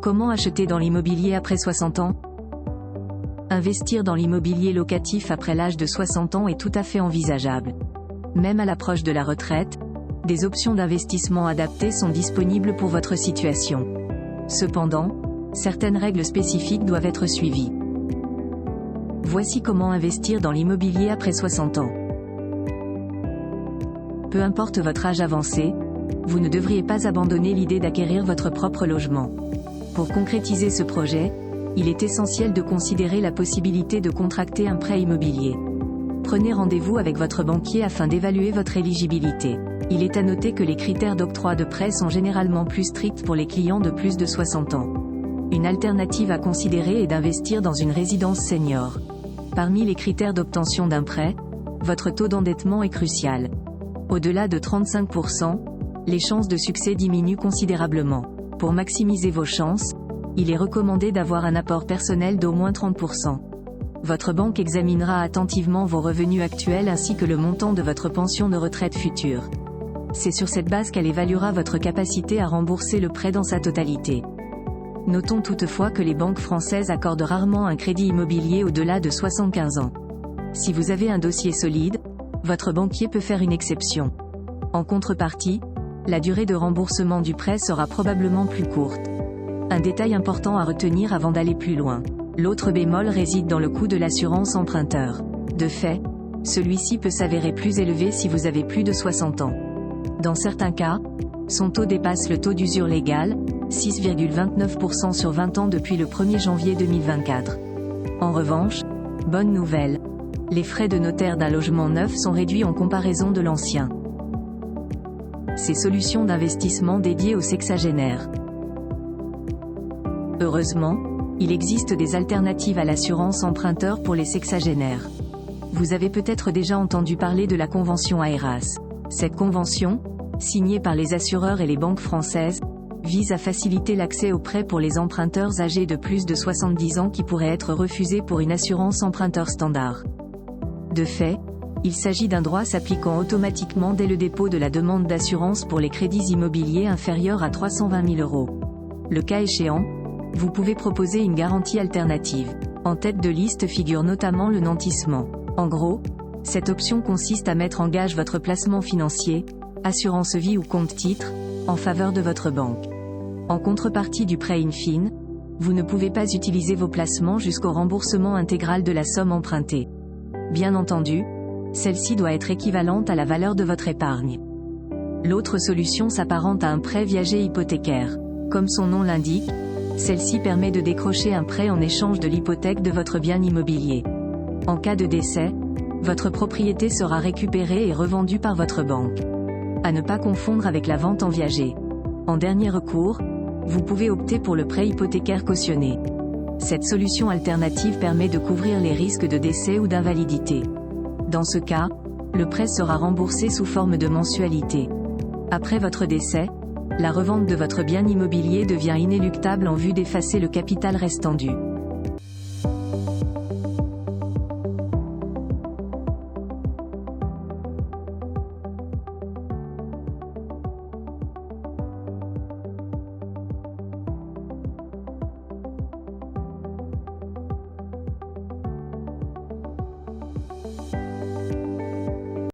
Comment acheter dans l'immobilier après 60 ans? Investir dans l'immobilier locatif après l'âge de 60 ans est tout à fait envisageable. Même à l'approche de la retraite, des options d'investissement adaptées sont disponibles pour votre situation. Cependant, certaines règles spécifiques doivent être suivies. Voici comment investir dans l'immobilier après 60 ans. Peu importe votre âge avancé, vous ne devriez pas abandonner l'idée d'acquérir votre propre logement. Pour concrétiser ce projet, il est essentiel de considérer la possibilité de contracter un prêt immobilier. Prenez rendez-vous avec votre banquier afin d'évaluer votre éligibilité. Il est à noter que les critères d'octroi de prêt sont généralement plus stricts pour les clients de plus de 60 ans. Une alternative à considérer est d'investir dans une résidence senior. Parmi les critères d'obtention d'un prêt, votre taux d'endettement est crucial. Au-delà de 35%, les chances de succès diminuent considérablement. Pour maximiser vos chances, il est recommandé d'avoir un apport personnel d'au moins 30%. Votre banque examinera attentivement vos revenus actuels ainsi que le montant de votre pension de retraite future. C'est sur cette base qu'elle évaluera votre capacité à rembourser le prêt dans sa totalité. Notons toutefois que les banques françaises accordent rarement un crédit immobilier au-delà de 75 ans. Si vous avez un dossier solide, votre banquier peut faire une exception. En contrepartie, la durée de remboursement du prêt sera probablement plus courte. Un détail important à retenir avant d'aller plus loin. L'autre bémol réside dans le coût de l'assurance emprunteur. De fait, celui-ci peut s'avérer plus élevé si vous avez plus de 60 ans. Dans certains cas, son taux dépasse le taux d'usure légal, 6,29% sur 20 ans depuis le 1er janvier 2024. En revanche, bonne nouvelle, les frais de notaire d'un logement neuf sont réduits en comparaison de l'ancien. Ces solutions d'investissement dédiées aux sexagénaires. Heureusement, il existe des alternatives à l'assurance emprunteur pour les sexagénaires. Vous avez peut-être déjà entendu parler de la convention AERAS. Cette convention, signée par les assureurs et les banques françaises, vise à faciliter l'accès aux prêts pour les emprunteurs âgés de plus de 70 ans qui pourraient être refusés pour une assurance emprunteur standard. De fait, il s'agit d'un droit s'appliquant automatiquement dès le dépôt de la demande d'assurance pour les crédits immobiliers inférieurs à 320 000 €. Le cas échéant, vous pouvez proposer une garantie alternative. En tête de liste figure notamment le nantissement. En gros, cette option consiste à mettre en gage votre placement financier, assurance vie ou compte titre, en faveur de votre banque. En contrepartie du prêt in fine, vous ne pouvez pas utiliser vos placements jusqu'au remboursement intégral de la somme empruntée. Bien entendu, celle-ci doit être équivalente à la valeur de votre épargne. L'autre solution s'apparente à un prêt viager hypothécaire. Comme son nom l'indique, celle-ci permet de décrocher un prêt en échange de l'hypothèque de votre bien immobilier. En cas de décès, votre propriété sera récupérée et revendue par votre banque. À ne pas confondre avec la vente en viager. En dernier recours, vous pouvez opter pour le prêt hypothécaire cautionné. Cette solution alternative permet de couvrir les risques de décès ou d'invalidité. Dans ce cas, le prêt sera remboursé sous forme de mensualité. Après votre décès, la revente de votre bien immobilier devient inéluctable en vue d'effacer le capital restant dû.